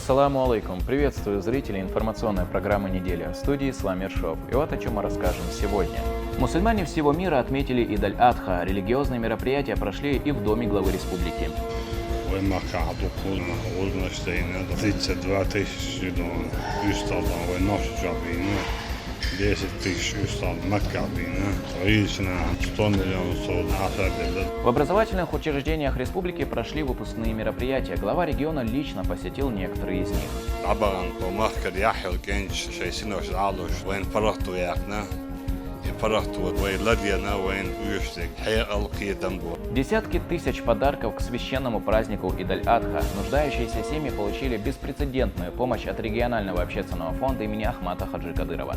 Ассаламу алейкум. Приветствую зрителей информационной программы «Неделя». В студии Ислам Ершов. И вот о чем мы расскажем сегодня. Мусульмане всего мира отметили Идаль-Адха. Религиозные мероприятия прошли и в Доме главы республики. В образовательных учреждениях республики прошли выпускные мероприятия. Глава региона лично посетил некоторые из них. Десятки тысяч подарков к священному празднику Идаль-Адха. Нуждающиеся семьи получили беспрецедентную помощь от регионального общественного фонда имени Ахмата Хаджи Кадырова.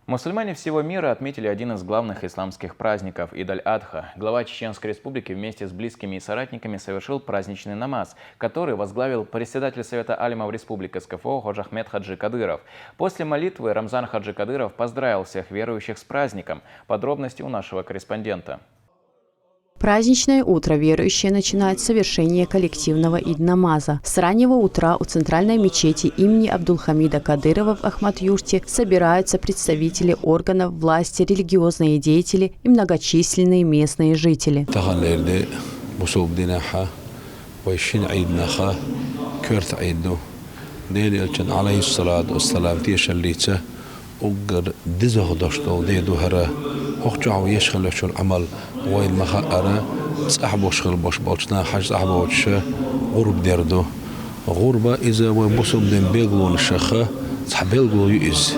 Мусульмане всего мира отметили один из главных исламских праздников – Идаль-Адха. Глава Чеченской Республики вместе с близкими и соратниками совершил праздничный намаз, который возглавил председатель Совета алимов Республики СКФО Хожа Ахмед Хаджи Кадыров. После молитвы Рамзан Хаджи Кадыров поздравил всех верующих с праздником. Подробности у нашего корреспондента. Праздничное утро верующие начинают с совершения коллективного ид-намаза. С раннего утра у центральной мечети имени Абдулхамида Кадырова в Ахмат-Юрте собираются представители органов власти, религиозные деятели и многочисленные местные жители. غربة إذا وبصب دم بيغلون الشخة صحبيلغلو يئز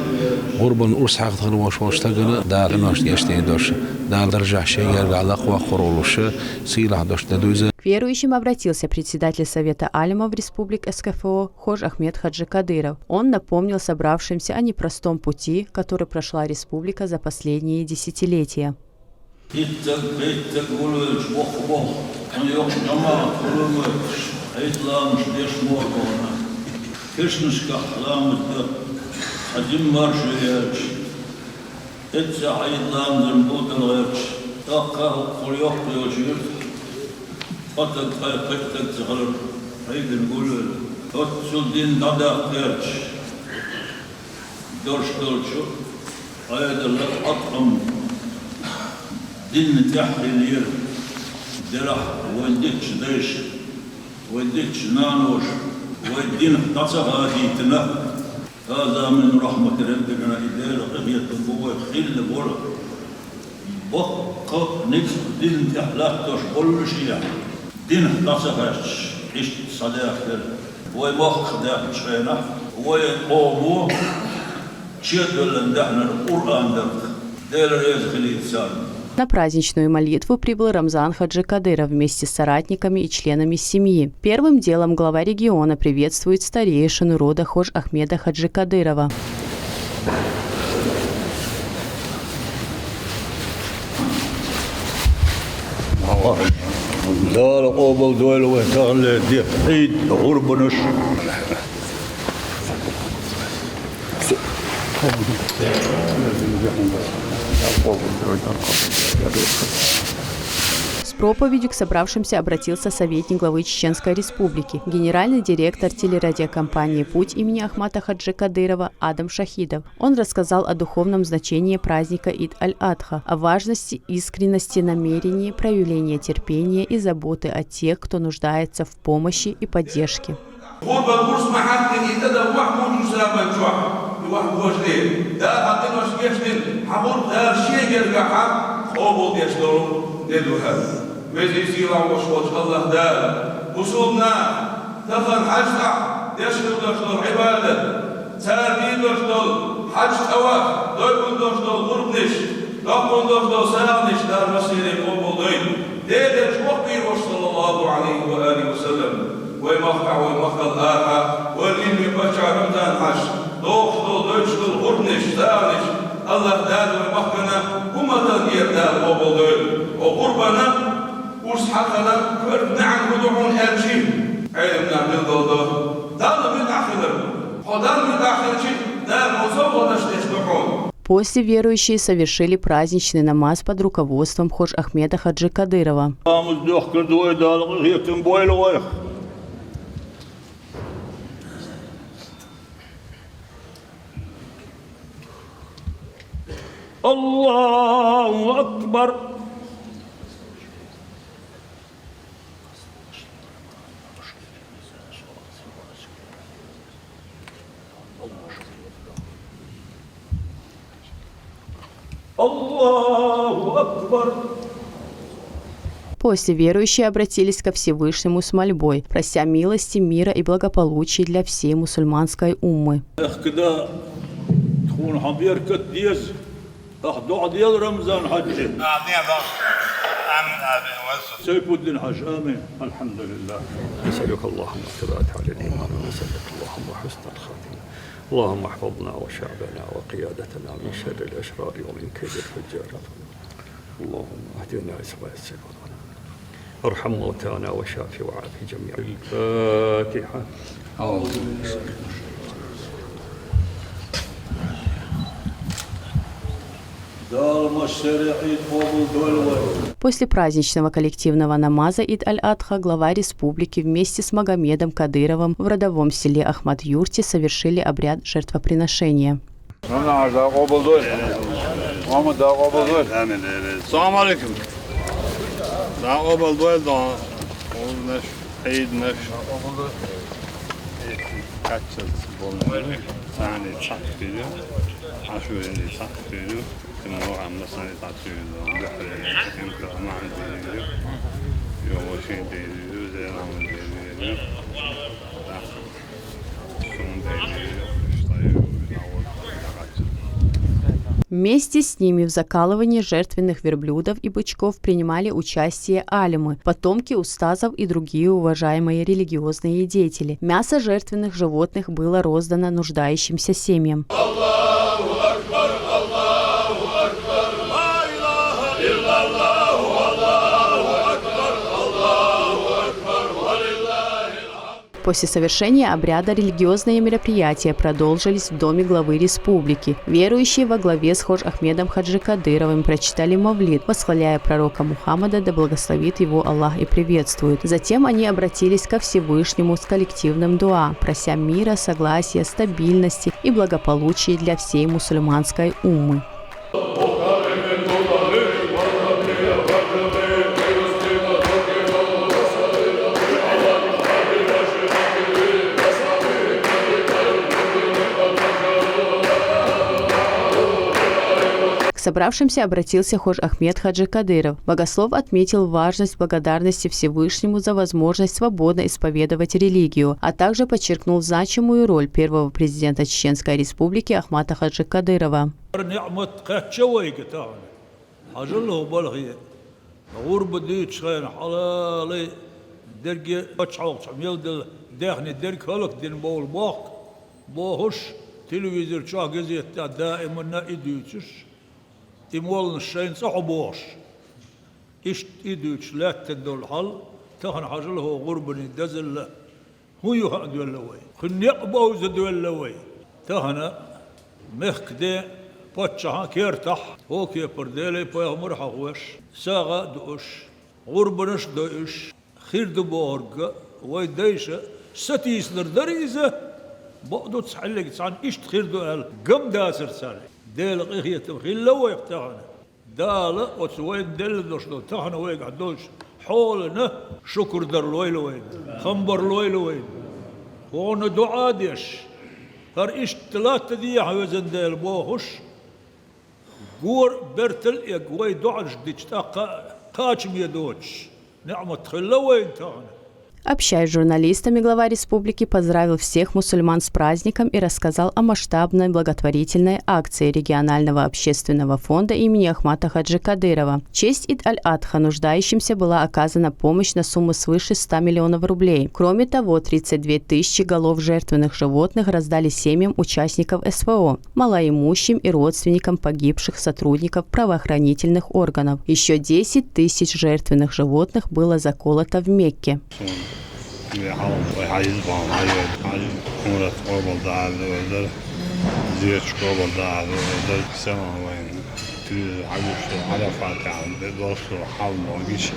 غربة نقرص حق تغنوش واشتغل دار ناش يشتي دوش دار درجع شيء يرجع لقوى خرولوش سيلح دوش تدوزة. К верующим обратился председатель Совета алимов Республик СКФО Хож Ахмед Хаджи Кадыров. Он напомнил собравшимся о непростом пути, который прошла республика за последние десятилетия. دين تحرير درح وديتش ديش وديتش نانوش ودين تصغى ديتنا هذا من رحمة ربنا إدارة غبية القوة خل بور بق نفس دين تحلاقتش كل شيء دين تصغاش إيش صداقة وبق ده شينا وقومو شيء دحنا القرآن ده دير رزق الإنسان. На праздничную молитву прибыл Рамзан Хаджи Кадыров вместе с соратниками и членами семьи. Первым делом глава региона приветствует старейшину рода Хож Ахмеда Хаджи Кадырова. С проповедью к собравшимся обратился советник главы Чеченской Республики, генеральный директор телерадиокомпании «Путь» имени Ахмата Хаджи Кадырова Адам Шахидов. Он рассказал о духовном значении праздника Ид-Аль-Адха, о важности искренности намерений, проявления терпения и заботы о тех, кто нуждается в помощи и поддержке. ويمقع الآخر والإلم يبشع رمضان حش دوخدو دوشدو غرنش دانش الله داد ويمقنا هما تغيير داد وبضل وقربنا وصحقنا كرب نعم ودعون أرشيم علمنا بالضوضة دال من آخر حضر من آخر شيء دار مصوبة نشتش دعون. После верующие совершили праздничный намаз под руководством Ходж Ахмеда Хаджи Кадырова. Аллаху Акбар. Аллаху Акбар. После верующие обратились ко Всевышнему с мольбой, прося милости, мира и благополучия для всей мусульманской уммы. الحمد لله نسألك اللهم الثبات على الإيمان ونسألك اللهم حسن الخاتمة اللهم احفظنا وشعبنا وقيادتنا من شر الأشرار ومن كيد الفجار اللهم اهدنا سواء السبيل ارحم موتانا وشافي وعافي جميع الفاتحة. После праздничного коллективного намаза Ид-аль-Адха глава республики вместе с Магомедом Кадыровым в родовом селе Ахмад-Юрте совершили обряд жертвоприношения. Вместе с ними в закалывании жертвенных верблюдов и бычков принимали участие алимы, потомки устазов и другие уважаемые религиозные деятели. Мясо жертвенных животных было роздано нуждающимся семьям. После совершения обряда религиозные мероприятия продолжились в доме главы республики. Верующие во главе с Ходж Ахмедом Хаджи Кадыровым прочитали мавлид, восхваляя пророка Мухаммада, да благословит его Аллах и приветствует. Затем они обратились ко Всевышнему с коллективным дуа, прося мира, согласия, стабильности и благополучия для всей мусульманской уммы. К собравшимся обратился Ходж Ахмед Хаджи Кадыров. Богослов отметил важность благодарности Всевышнему за возможность свободно исповедовать религию, а также подчеркнул значимую роль первого президента Чеченской Республики Ахмата Хаджи Кадырова. إموالن الشين صعبوش إشت إدوش لا تدول حل تخن حجله غربني دزل هو يهدو اللوي خن يقبو زدو اللوي تخن مخدي بطشها كيرتح هو كي برديلي بيه مرحوش ساغا دوش غربنش دوش خير دبورق ويديش ستيس لردريزة بقدو تسحلق تسعن إشت خير دوال قم داسر سالي ديل قيخية تبخيل لو يقتغن دال وتسوين دل دوشلو تغن ويقع دوش حولنا شكر در لويلوين خنبر لويلوين هون دعاء ديش هر إيش ثلاثة دي حوزن ديل بوهش قور برتل يقوي دعش ديش قاچم يدوش نعمة خلوين تغن. Общаясь с журналистами, глава республики поздравил всех мусульман с праздником и рассказал о масштабной благотворительной акции регионального общественного фонда имени Ахмата Хаджи Кадырова. В честь Ид-аль-Адха нуждающимся была оказана помощь на сумму свыше 100 миллионов рублей. Кроме того, 32 тысячи голов жертвенных животных раздали семьям участников СВО, малоимущим и родственникам погибших сотрудников правоохранительных органов. Еще 10 тысяч жертвенных животных было заколото в Мекке. زيت شكوبا دا سما وين عجوش على فاتح دوشو حاول وجيش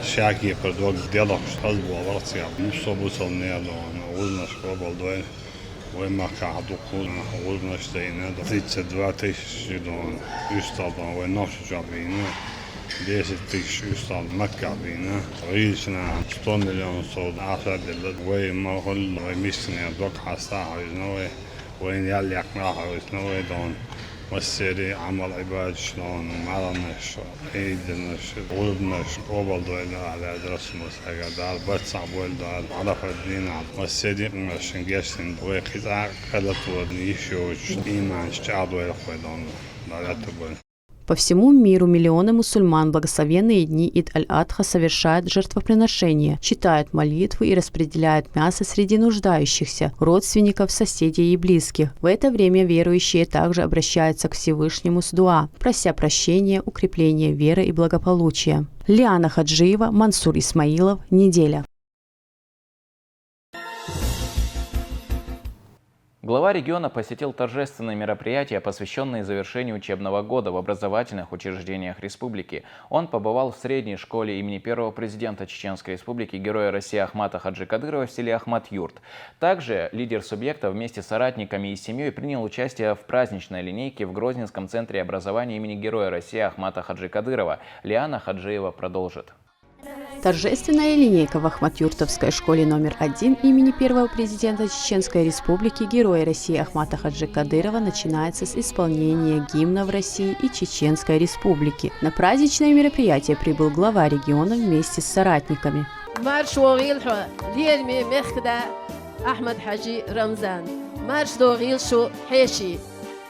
شاكي كردوق ديالك حزب ورصيا نصوبوس النيادو وزنا شكوبا دوين وين ما كعدوكو وزنا شتينا زيت دواتيش شدون يستطيع وين نوش جابينا ديش تيش يستطيع مكة بينا ريشنا 100 مليون صوت 10 دلت وين ما هل ويمشنا دوك حساها ويزنوي وين يلي يقنعها ويزنوي دون والسيري عمل عباد شلون ومعرناش عيدناش غلبناش قبل دوينا على درسموس حاجة دار بتصع بولدار عرف الدين والسيري مش نجاشن وقطع خلط ودنيشوش إيمان شعب ويرخويدون لا تقول. По всему миру миллионы мусульман в благословенные дни Ид-аль-Адха совершают жертвоприношения, читают молитвы и распределяют мясо среди нуждающихся, родственников, соседей и близких. В это время верующие также обращаются к Всевышнему с дуа, прося прощения, укрепления веры и благополучия. Лиана Хаджиева, Мансур Исмаилов. Неделя. Глава региона посетил торжественные мероприятия, посвященные завершению учебного года в образовательных учреждениях республики. Он побывал в средней школе имени первого президента Чеченской республики, героя России Ахмата Хаджи Кадырова в селе Ахмат-Юрт. Также лидер субъекта вместе с соратниками и семьей принял участие в праздничной линейке в Грозненском центре образования имени героя России Ахмата Хаджи Кадырова. Лиана Хаджиева продолжит. Торжественная линейка в Ахмат-Юртовской школе номер 1 имени первого президента Чеченской республики, героя России Ахмата Хаджи Кадырова, начинается с исполнения гимна в России и Чеченской республики. На праздничное мероприятие прибыл глава региона вместе с соратниками. Марш Ахмад Хаджи Рамзан. Марш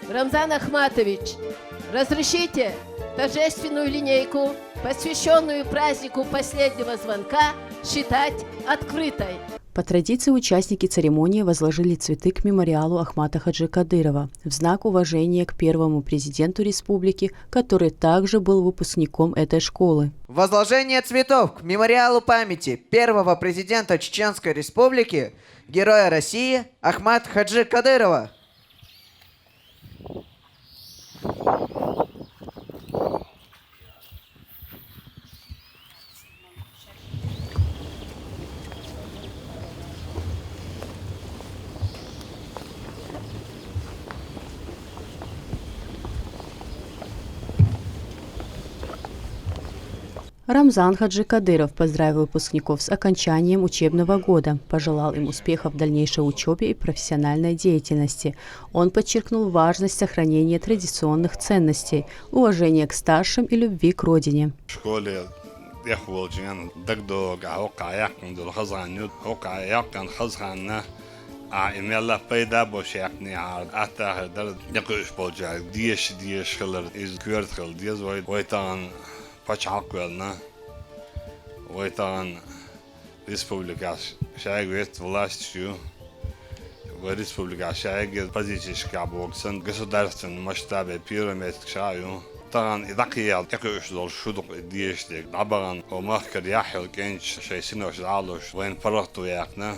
Рамзан Ахматович, разрешите торжественную линейку, посвященную празднику последнего звонка, считать открытой. По традиции участники церемонии возложили цветы к мемориалу Ахмата Хаджи Кадырова в знак уважения к первому президенту республики, который также был выпускником этой школы. Возложение цветов к мемориалу памяти первого президента Чеченской республики, героя России Ахмата Хаджи Кадырова. Рамзан Хаджи Кадыров поздравил выпускников с окончанием учебного года, пожелал им успехов в дальнейшей учебе и профессиональной деятельности. Он подчеркнул важность сохранения традиционных ценностей, уважения к старшим и любви к родине. إملا بيدا بوشيكني على أتاه در يقش بوجا ديش خلر إز كورت خل ديز ويتان بچاقولنا ويتان республика шайгет властью в республика шайгет позиция боксан государственном масштабе пирамид шаю طبعا دقيقة يقش دول شدق ديشتك عبارا ومخكر يحيل كنش شيء سنوش عالوش وين فرقتوا ياكنا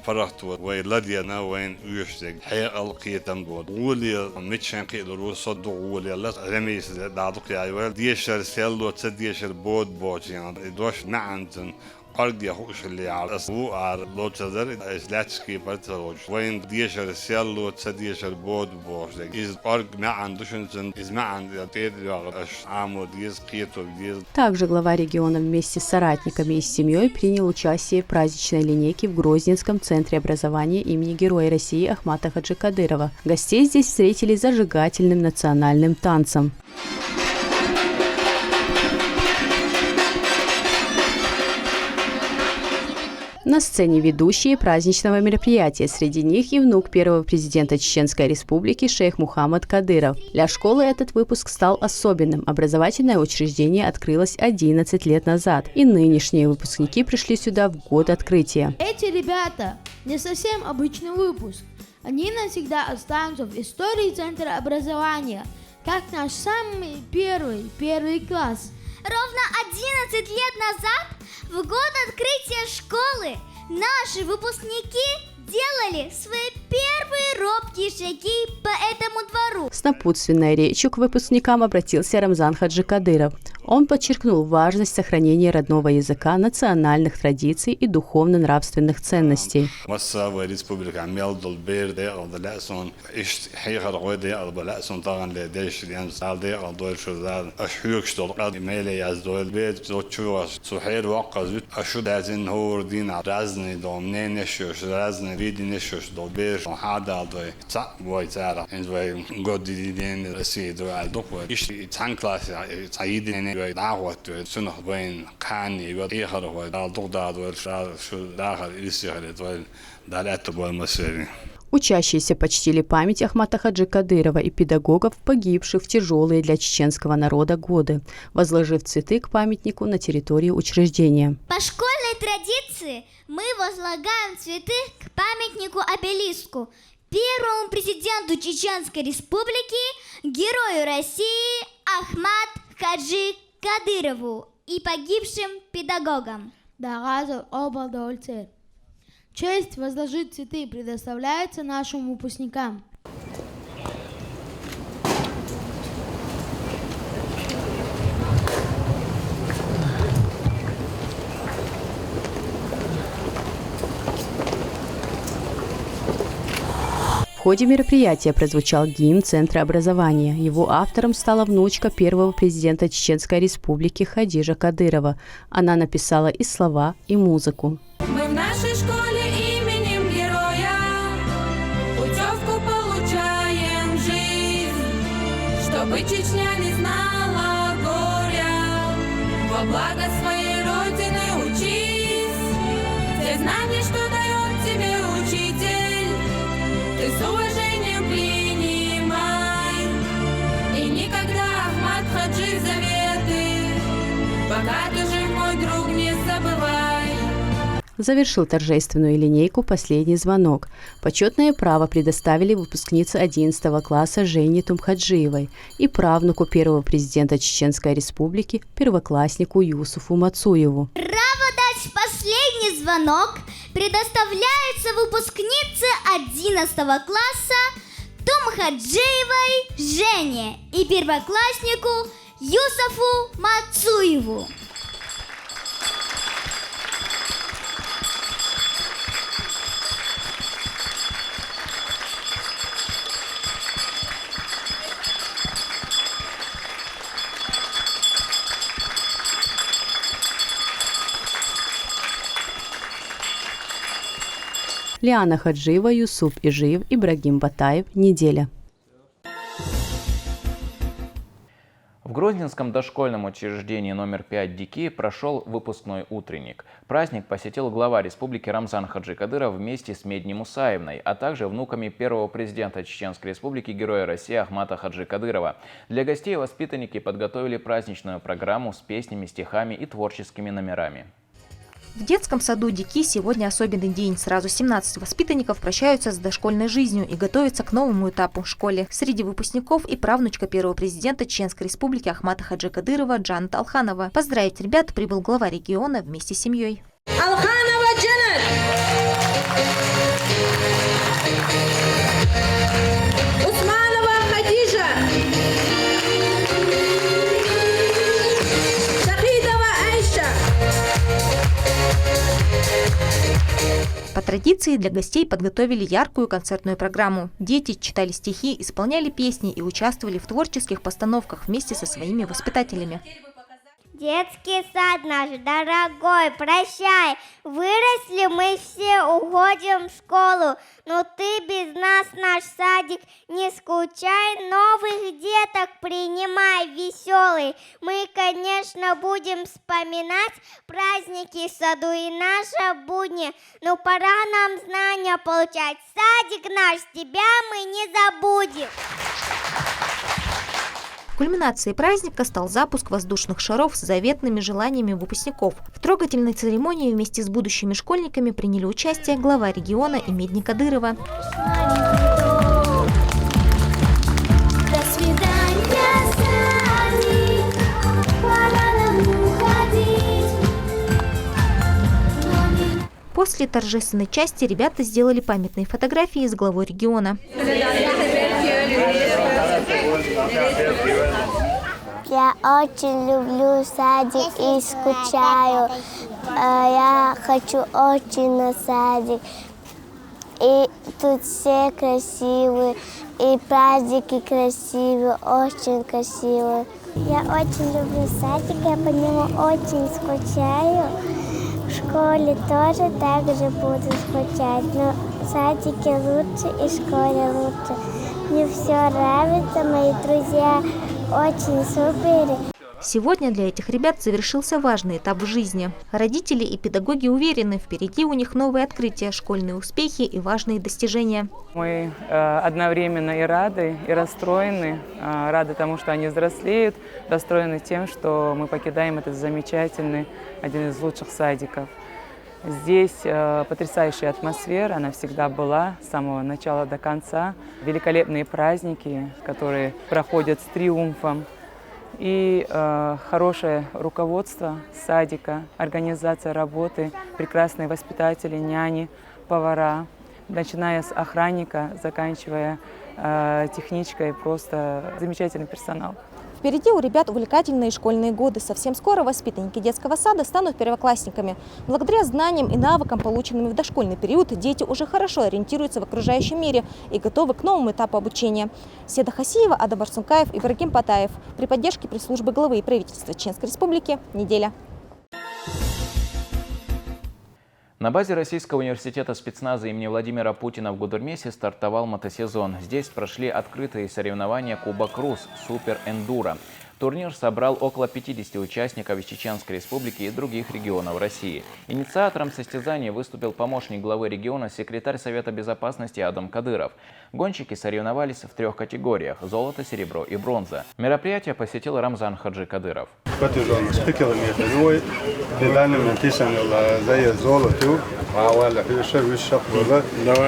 فرحتوا وين لدينا وين يشتك حقيقة القيتم بود ولي متشان قيلوا صدق ولي لا رميس دادق يا ولد ديشر سيلو تديشر بود يعني دوش نعنتن قرد يخوش اللي على أسبوع على لوتشدر إسلاتسكي برتلوش وين ديشر سيلو تديشر بود إذ قرد ما عندوشن إذ ما عند تدري عامو ديز قيتو ديز. Также глава региона вместе с соратниками и с семьей принял участие в праздничной линейке в Грозненском центре образования имени героя России Ахмата Хаджи Кадырова. Гостей здесь встретили зажигательным национальным танцем. На сцене ведущие праздничного мероприятия, среди них и внук первого президента Чеченской республики шейх Мухаммад Кадыров. Для школы этот выпуск стал особенным. Образовательное учреждение открылось 11 лет назад, и нынешние выпускники пришли сюда в год открытия. Эти ребята не совсем обычный выпуск. Они навсегда останутся в истории Центра образования, как наш самый первый класс. Ровно 11 лет назад, в год открытия школы, наши выпускники делали свои первые робкие шаги по этому двору. С напутственной речью к выпускникам обратился Рамзан Хаджи Кадыров. Он подчеркнул важность сохранения родного языка, национальных традиций и духовно-нравственных ценностей. Учащиеся почтили память Ахмата Хаджи Кадырова и педагогов, погибших в тяжелые для чеченского народа годы, возложив цветы к памятнику на территории учреждения. По школьной традиции мы возлагаем цветы к памятнику-обелиску первому президенту Чеченской Республики, герою России Ахмат Хаджи Кадырову и погибшим педагогам. Честь возложить цветы предоставляется нашим выпускникам. В ходе мероприятия прозвучал гимн Центра образования. Его автором стала внучка первого президента Чеченской Республики Хадижа Кадырова. Она написала и слова, и музыку. Мы в нашей школе именем героя путевку получаем в жизнь, чтобы Чечня не знала горя. Во благо своей родины учись, те знания, что дает тебе учитель, ты с уважением принимай. И никогда, Ахмат Хаджи, заветы, пока ты жив, мой друг, не забывай. Завершил торжественную линейку последний звонок. Почетное право предоставили выпускнице 11 класса Жене Тумхаджиевой и правнуку первого президента Чеченской Республики, первокласснику Юсуфу Мацуеву. Право дать последний звонок предоставляется выпускнице 11 класса Тумхаджиевой Жене и первокласснику Юсуфу Мацуеву. Лиана Хаджиева, Юсуп Ижиев, Ибрагим Батаев. Неделя. В Грозненском дошкольном учреждении номер 5 ДИКИ прошел выпускной утренник. Праздник посетил глава республики Рамзан Хаджи Кадыров вместе с Медни Мусаевной, а также внуками первого президента Чеченской Республики, героя России Ахмата Хаджи Кадырова. Для гостей воспитанники подготовили праздничную программу с песнями, стихами и творческими номерами. В детском саду ДИКИ сегодня особенный день. Сразу 17 воспитанников прощаются с дошкольной жизнью и готовятся к новому этапу в школе. Среди выпускников и правнучка первого президента Чеченской Республики Ахмата Хаджи Кадырова Джанет Алханова. Поздравить ребят прибыл глава региона вместе с семьей. Алханова Джанет! Усманова Хадижа! По традиции для гостей подготовили яркую концертную программу. Дети читали стихи, исполняли песни и участвовали в творческих постановках вместе со своими воспитателями. Детский сад наш дорогой, прощай, выросли мы все, уходим в школу, но ты без нас, наш садик, не скучай, новых деток принимай веселый. Мы, конечно, будем вспоминать праздники в саду и наши будни, но пора нам знания получать. Садик наш, тебя мы не забудем. Кульминацией праздника стал запуск воздушных шаров с заветными желаниями выпускников. В трогательной церемонии вместе с будущими школьниками приняли участие глава региона и Медни Кадырова. После После торжественной части ребята сделали памятные фотографии с главой региона. Я очень люблю садик и скучаю. Я хочу очень на садик. И тут все красивые, и праздники красивые, очень красивые. Я очень люблю садик, я по нему очень скучаю. В школе тоже так же буду скучать, но в садике лучше и в школе лучше. Мне все нравится, мои друзья очень супер. Сегодня для этих ребят завершился важный этап в жизни. Родители и педагоги уверены, впереди у них новые открытия, школьные успехи и важные достижения. Мы одновременно и рады, и расстроены. Рады тому, что они взрослеют, расстроены тем, что мы покидаем этот замечательный, один из лучших садиков. Здесь потрясающая атмосфера, она всегда была с самого начала до конца. Великолепные праздники, которые проходят с триумфом. И хорошее руководство садика, организация работы, прекрасные воспитатели, няни, повара, начиная с охранника, заканчивая техничкой, просто замечательный персонал. Впереди у ребят увлекательные школьные годы. Совсем скоро воспитанники детского сада станут первоклассниками. Благодаря знаниям и навыкам, полученным в дошкольный период, дети уже хорошо ориентируются в окружающем мире и готовы к новому этапу обучения. Седа Хасиева, Адам Барсункаев, Ибрагим Патаев. При поддержке пресс-службы главы и правительства Чеченской Республики. Неделя. На базе Российского университета спецназа имени Владимира Путина в Гудермесе стартовал мотосезон. Здесь прошли открытые соревнования Кубок Рус Супер Эндуро. Турнир собрал около 50 участников из Чеченской Республики и других регионов России. Инициатором состязаний выступил помощник главы региона, секретарь Совета Безопасности Адам Кадыров. Гонщики соревновались в 3 категориях – золото, серебро и бронза. Мероприятие посетил Рамзан Хаджи Кадыров.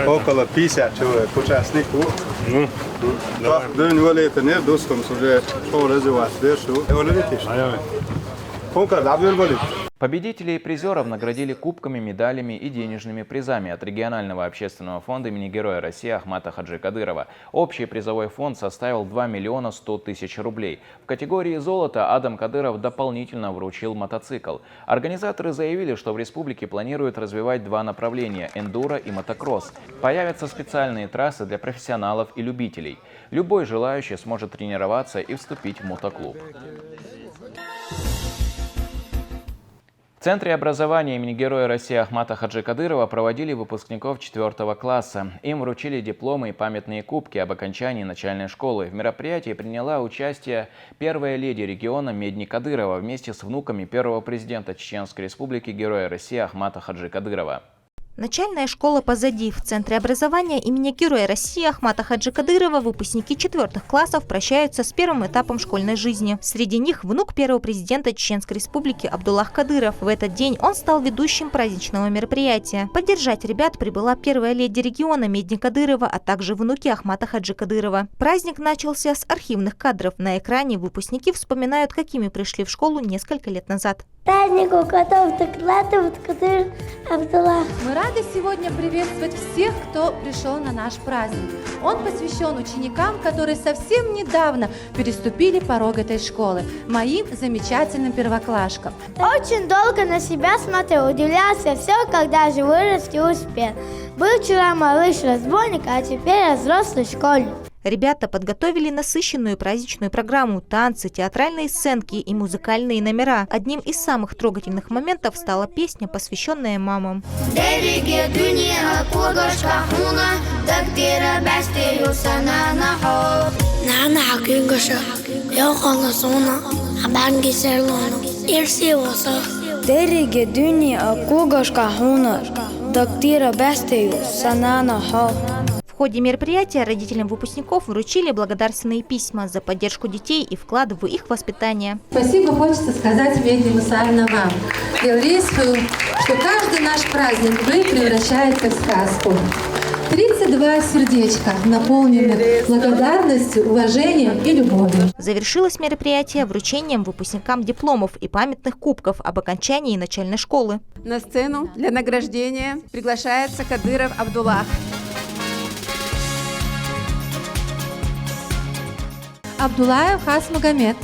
Около 50 участников. Победителей и призеров наградили кубками, медалями и денежными призами от регионального общественного фонда имени Героя России Ахмата Хаджи Кадырова. Общий призовой фонд составил 2 миллиона 100 тысяч рублей. В категории золота Адам Кадыров дополнительно вручил мотоцикл. Организаторы заявили, что в республике планируют развивать 2 направления – эндуро и мотокросс. Появятся специальные трассы для профессионалов и любителей. Любой желающий сможет тренироваться и вступить в мотоклуб. В Центре образования имени Героя России Ахмата Хаджи Кадырова проводили выпускников 4 класса. Им вручили дипломы и памятные кубки об окончании начальной школы. В мероприятии приняла участие первая леди региона Медни Кадырова вместе с внуками первого президента Чеченской Республики Героя России Ахмата Хаджи Кадырова. Начальная школа позади. В Центре образования имени Героя России Ахмата Хаджи Кадырова выпускники 4 классов прощаются с первым этапом школьной жизни. Среди них внук первого президента Чеченской Республики Абдуллах Кадыров. В этот день он стал ведущим праздничного мероприятия. Поддержать ребят прибыла первая леди региона Медни Кадырова, а также внуки Ахмата Хаджи Кадырова. Праздник начался с архивных кадров. На экране выпускники вспоминают, какими пришли в школу несколько лет назад. Празднику котов Докладов Кадыр Абдуллах. Мы рады сегодня приветствовать всех, кто пришел на наш праздник. Он посвящен ученикам, которые совсем недавно переступили порог этой школы, моим замечательным первоклашкам. Очень долго на себя смотрел, удивлялся все, когда же вырос и успел. Был вчера малыш-разбойник, а теперь взрослый школьник. Ребята подготовили насыщенную праздничную программу, танцы, театральные сценки и музыкальные номера. Одним из самых трогательных моментов стала песня, посвященная мамам. В ходе мероприятия родителям выпускников вручили благодарственные письма за поддержку детей и вклад в их воспитание. Спасибо хочется сказать Медни Мусаевна вам. Я верю, что каждый наш праздник вы превращается в сказку. 32 сердечка, наполненных благодарностью, уважением и любовью. Завершилось мероприятие вручением выпускникам дипломов и памятных кубков об окончании начальной школы. На сцену для награждения приглашается Кадыров Абдуллах. Абдуллаев Хасмагомед.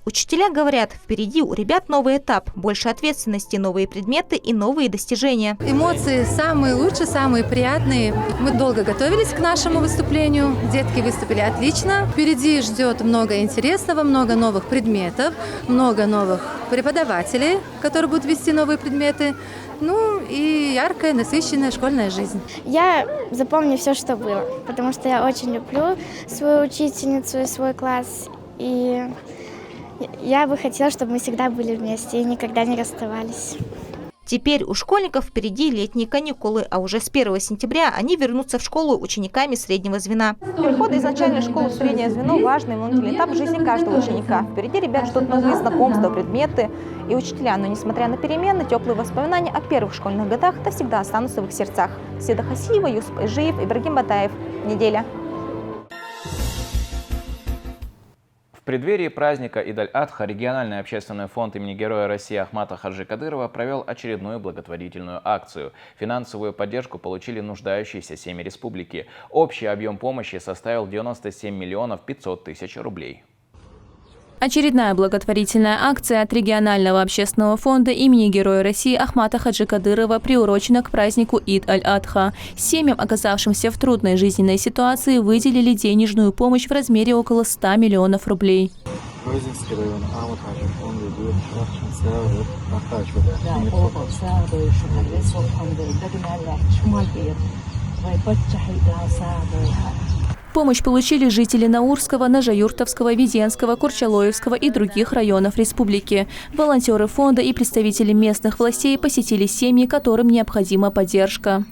Учителя говорят, впереди у ребят новый этап, больше ответственности, новые предметы и новые достижения. Эмоции самые лучшие, самые приятные. Мы долго готовились к нашему выступлению. Детки выступили отлично. Впереди ждет много интересного, много новых предметов, много новых преподавателей, которые будут вести новые предметы. Ну и яркая, насыщенная школьная жизнь. Я запомню все, что было, потому что я очень люблю свою учительницу и свой класс. И я бы хотела, чтобы мы всегда были вместе и никогда не расставались. Теперь у школьников впереди летние каникулы, а уже с 1 сентября они вернутся в школу учениками среднего звена. Переход из начальной школы в среднее звено – важный волнительный этап в жизни каждого ученика. Впереди ребят ждут новые знакомства, предметы и учителя. Но несмотря на перемены, теплые воспоминания о первых школьных годах навсегда останутся в их сердцах. Седа Хасиева, Юсуп Эжиев, Ибрагим Батаев. Неделя. В преддверии праздника Идаль-Адха региональный общественный фонд имени Героя России Ахмата Хаджи Кадырова провел очередную благотворительную акцию. Финансовую поддержку получили нуждающиеся семьи республики. Общий объем помощи составил 97 миллионов 500 тысяч рублей. Очередная благотворительная акция от регионального общественного фонда имени Героя России Ахмата Хаджи Кадырова приурочена к празднику Ид-аль-Адха. Семьям, оказавшимся в трудной жизненной ситуации, выделили денежную помощь в размере около 100 миллионов рублей. Помощь получили жители Наурского, Нажаюртовского, Веденского, Курчалоевского и других районов республики. Волонтеры фонда и представители местных властей посетили семьи, которым необходима поддержка.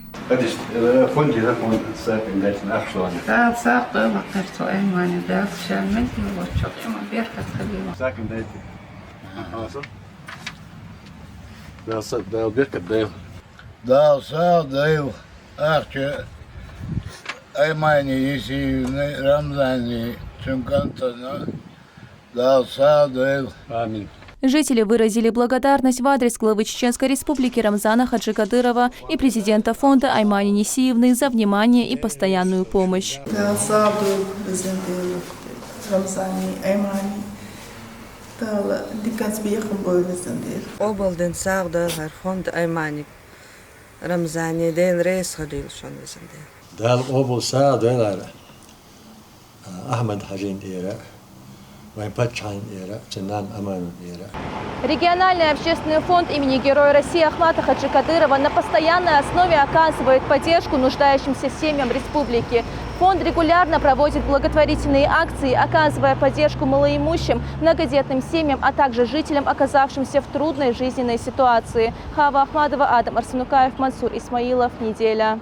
Жители выразили благодарность в адрес главы Чеченской Республики Рамзана Хаджи Кадырова и президента фонда Аймани Несиевны за внимание и постоянную помощь. دال أبو سعد ولا أحمد حجين إيرا وين بتشين إيرا سنان أمان إيرا. Региональный общественный фонд имени Героя России Ахмата Хаджи Кадырова на постоянной основе оказывает поддержку нуждающимся семьям республики. Фонд регулярно проводит благотворительные акции, оказывая поддержку малоимущим, многодетным семьям, а также жителям, оказавшимся в трудной жизненной ситуации. Хава Ахмадова, Адам Арсенукаев, Мансур Исмаилов. Неделя.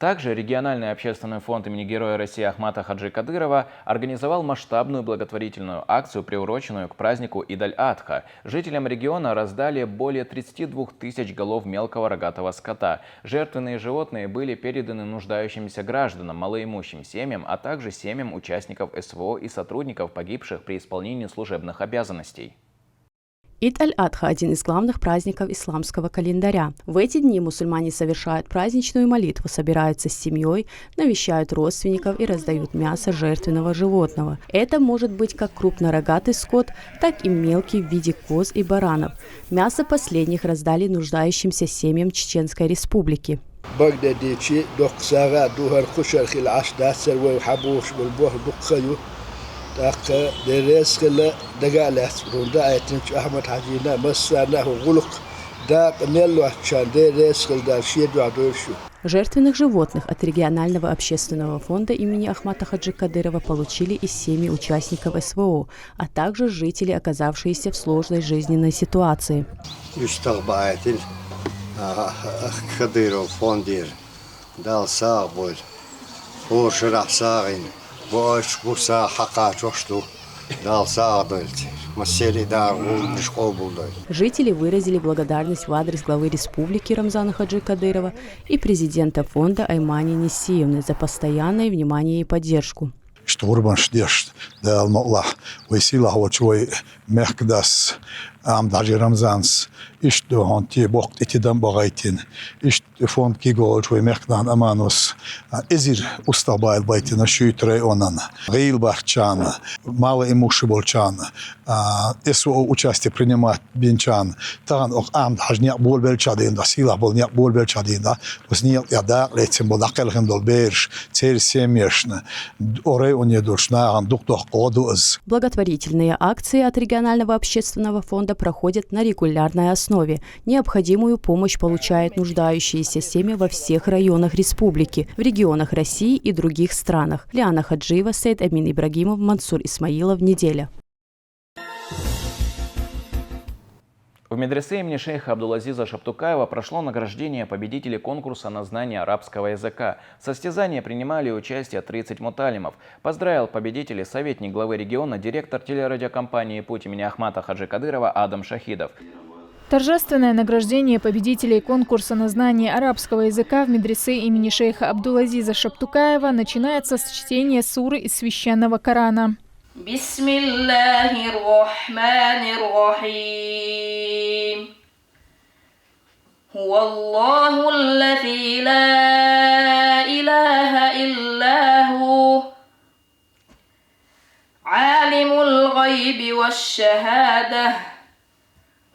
Также региональный общественный фонд имени Героя России Ахмата Хаджи Кадырова организовал масштабную благотворительную акцию, приуроченную к празднику Идаль-Адха. Жителям региона раздали более 32 тысяч голов мелкого рогатого скота. Жертвенные животные были переданы нуждающимся гражданам, малоимущим семьям, а также семьям участников СВО и сотрудников, погибших при исполнении служебных обязанностей. Ид-аль-Адха – один из главных праздников исламского календаря. В эти дни мусульмане совершают праздничную молитву, собираются с семьей, навещают родственников и раздают мясо жертвенного животного. Это может быть как крупнорогатый скот, так и мелкий в виде коз и баранов. Мясо последних раздали нуждающимся семьям Чеченской Республики. Жертвенных животных от регионального общественного фонда имени Ахмата Хаджи Кадырова получили из семьи участников СВО, а также жители, оказавшиеся в сложной жизненной ситуации. Жители выразили благодарность в адрес главы республики Рамзана Хаджи Кадырова и президента фонда Аймани Несиевны за постоянное внимание и поддержку. Что урбан шдешт, да алмаллах, весила хочой мехкдас, амдаджи Рамзанс, что он те бог эти дам багайтин, что фонд кигол чой мехкдан аманус, изир устабайл байтина шуйтрей онан, гейл бахчан, мало имущий болчан, эсу участие принимать бинчан, тан ох амдаж не бол белчадин, да сила бол не бол белчадин, да, возник я да летим бол акелхен долберш, цель семьешна, оре он не душна, дуктох кодуз. Благотворительные акции от регионального общественного фонда проходят на регулярной основе. Необходимую помощь получают нуждающиеся семьи во всех районах республики, в регионах России и других странах. Лиана Хаджиева, Сейд Амин Ибрагимов, Мансур Исмаилов. Неделя. В медресе имени шейха Абдулазиза Шаптукаева прошло награждение победителей конкурса на знание арабского языка. В состязании принимали участие 30 муталимов. Поздравил победителей советник главы региона, директор телерадиокомпании «Путь» имени Ахмата Хаджи Кадырова Адам Шахидов. Торжественное награждение победителей конкурса на знание арабского языка в медресе имени шейха Абдулазиза Шаптукаева начинается с чтения суры из священного Корана. بسم الله الرحمن الرحيم هو الله الذي لا إله إلا هو عالم الغيب والشهادة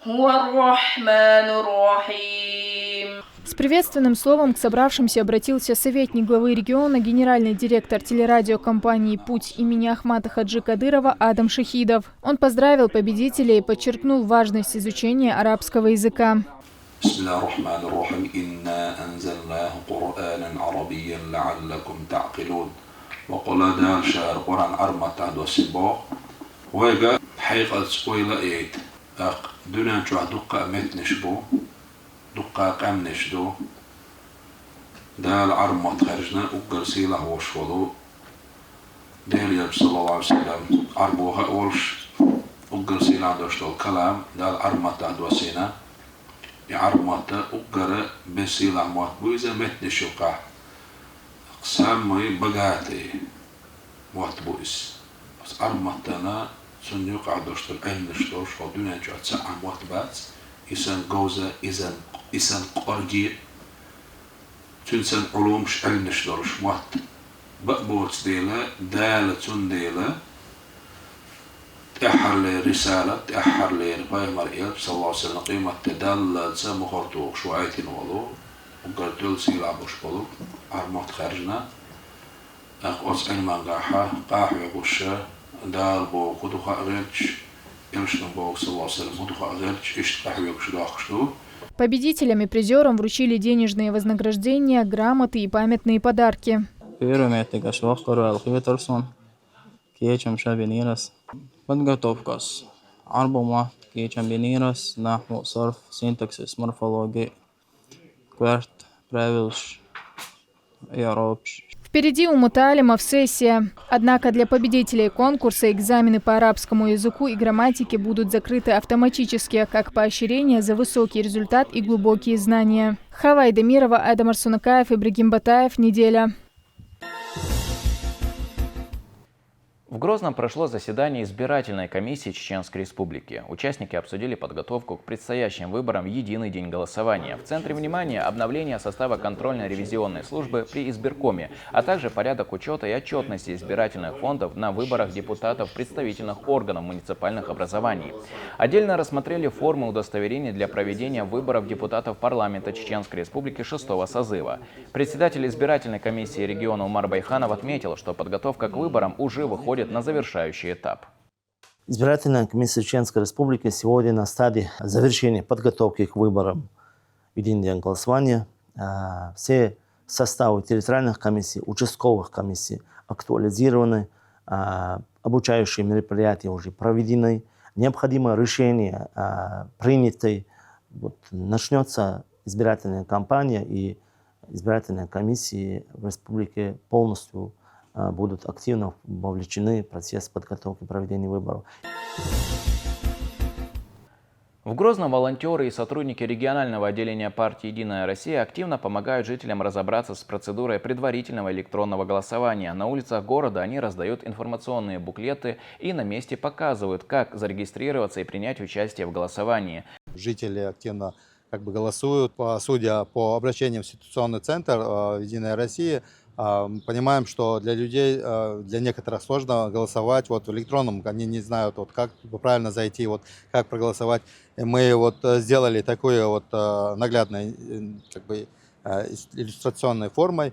هو الرحمن الرحيم. С приветственным словом к собравшимся обратился советник главы региона, генеральный директор телерадиокомпании «Путь» имени Ахмата Хаджи Кадырова Адам Шахидов. Он поздравил победителей и подчеркнул важность изучения арабского языка. دقاق أمنش دو دال عرمت خرجنا وقر سيله وشولو دال يب صلى الله عليه وسلم عربوها أولش وقر سيله دوشتو الكلام دال عرمت دوسينا يعرمت وقر بسيله موت بويزا متنش وقع سامي بقاتي موت بويز بس عرمتنا سن يقع دوشتو الأمنش دوش ودونا جو تسعى موت بات إسان جوزة إسان قرجي تنسان علومش علمش دورش موت بقبوت ديلا دالة ديلا تأحر لي رسالة تأحر لي رباي مرئيات صلى الله عليه وسلم قيمة تدالة سمخورتو شوائتين ولو وقرتول سيلا بوش بلو عرمت خارجنا أقوص علمان قاح يقوش دال بو قدوخا غيرش Победителям и призерам вручили денежные вознаграждения, грамоты и памятные подарки. Впереди у муталимов сессия. Однако для победителей конкурса экзамены по арабскому языку и грамматике будут закрыты автоматически, как поощрение за высокий результат и глубокие знания. Хава Айдамирова, Адам Арсунакаев, Ибрагим Батаев. Неделя. В Грозном прошло заседание избирательной комиссии Чеченской Республики. Участники обсудили подготовку к предстоящим выборам в единый день голосования. В центре внимания обновление состава контрольно-ревизионной службы при избиркоме, а также порядок учета и отчетности избирательных фондов на выборах депутатов представительных органов муниципальных образований. Отдельно рассмотрели формы удостоверения для проведения выборов депутатов парламента Чеченской Республики 6-го созыва. Председатель избирательной комиссии региона Умар Байханов отметил, что подготовка к выборам уже выходит на завершающий этап. Избирательная комиссия Чеченской Республики сегодня на стадии завершения подготовки к выборам в единый день голосования. Все составы территориальных комиссий, участковых комиссий актуализированы, обучающие мероприятия уже проведены, необходимое решение принято. Начнется избирательная кампания, и избирательные комиссии в республике полностью будут активно вовлечены в процесс подготовки и проведения выборов. В Грозном волонтеры и сотрудники регионального отделения партии «Единая Россия» активно помогают жителям разобраться с процедурой предварительного электронного голосования. На улицах города они раздают информационные буклеты и на месте показывают, как зарегистрироваться и принять участие в голосовании. Жители активно голосуют. Судя по обращениям в ситуационный центр «Единая Россия», понимаем, что для людей, для некоторых сложно голосовать в электронном, они не знают, как правильно зайти, как проголосовать. И мы сделали такую наглядной иллюстрационной формой,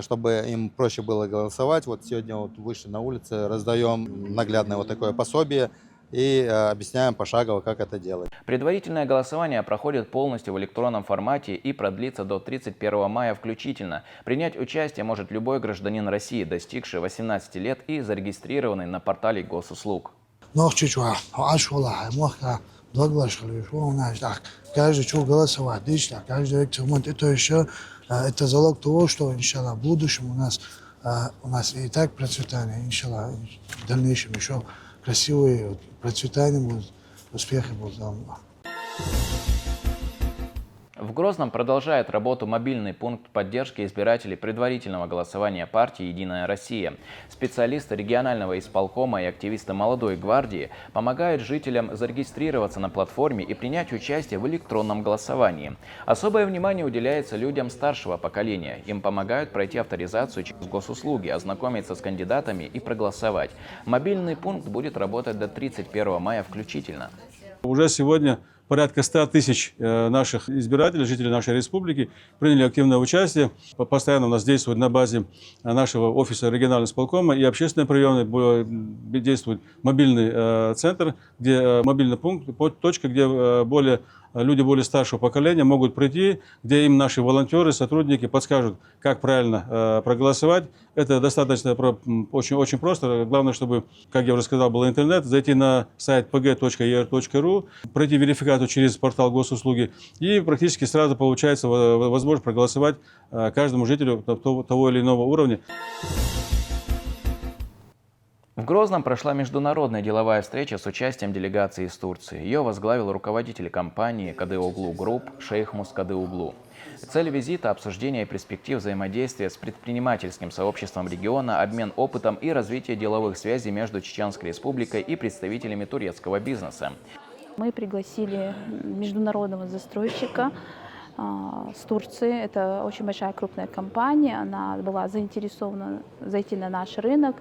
чтобы им проще было голосовать. Сегодня вышли на улице, раздаем наглядное такое пособие и объясняем пошагово, как это делать. Предварительное голосование проходит полностью в электронном формате и продлится до 31 мая включительно. Принять участие может любой гражданин России, достигший 18 лет и зарегистрированный на портале госуслуг. Каждый человек голосовать, каждый это еще это залог того, что иншаллах в будущем у нас и так процветание, иншаллах, в дальнейшем еще красивые процветания будут, успехи будут. В Грозном продолжает работу мобильный пункт поддержки избирателей предварительного голосования партии «Единая Россия». Специалисты регионального исполкома и активисты молодой гвардии помогают жителям зарегистрироваться на платформе и принять участие в электронном голосовании. Особое внимание уделяется людям старшего поколения. Им помогают пройти авторизацию через госуслуги, ознакомиться с кандидатами и проголосовать. Мобильный пункт будет работать до 31 мая включительно. Уже сегодня порядка 100 тысяч наших избирателей, жителей нашей республики, приняли активное участие. Постоянно у нас действует на базе нашего офиса регионального исполкома и общественной приемной действует мобильный центр, где мобильный пункт, точка, где люди более старшего поколения могут прийти, где им наши волонтеры, сотрудники подскажут, как правильно проголосовать. Это достаточно очень просто. Главное, чтобы, как я уже сказал, был интернет, зайти на сайт pg.er.ru, пройти верификацию через портал госуслуги, и практически сразу получается возможность проголосовать каждому жителю того или иного уровня. В Грозном прошла международная деловая встреча с участием делегации из Турции. Ее возглавил руководитель компании Кадыоглу Групп шейх Мускадыоглу. Цель визита – обсуждение перспектив взаимодействия с предпринимательским сообществом региона, обмен опытом и развитие деловых связей между Чеченской Республикой и представителями турецкого бизнеса. Мы пригласили международного застройщика с Турции. Это очень большая крупная компания. Она была заинтересована зайти на наш рынок.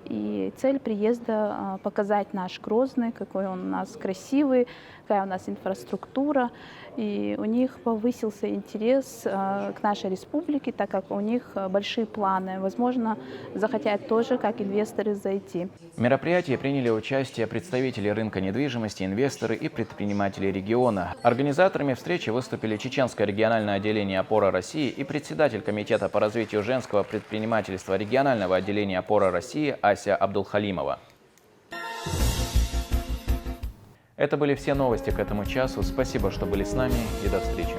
И цель приезда – показать наш Грозный, какой он у нас красивый, какая у нас инфраструктура. И у них повысился интерес к нашей республике, так как у них большие планы. Возможно, захотят тоже, как инвесторы, зайти. В мероприятии приняли участие представители рынка недвижимости, инвесторы и предприниматели региона. Организаторами встречи выступили Чеченское региональное отделение «Опора России» и председатель Комитета по развитию женского предпринимательства регионального отделения «Опора России» Ася Абдулхалимова. Это были все новости к этому часу. Спасибо, что были с нами, и до встречи.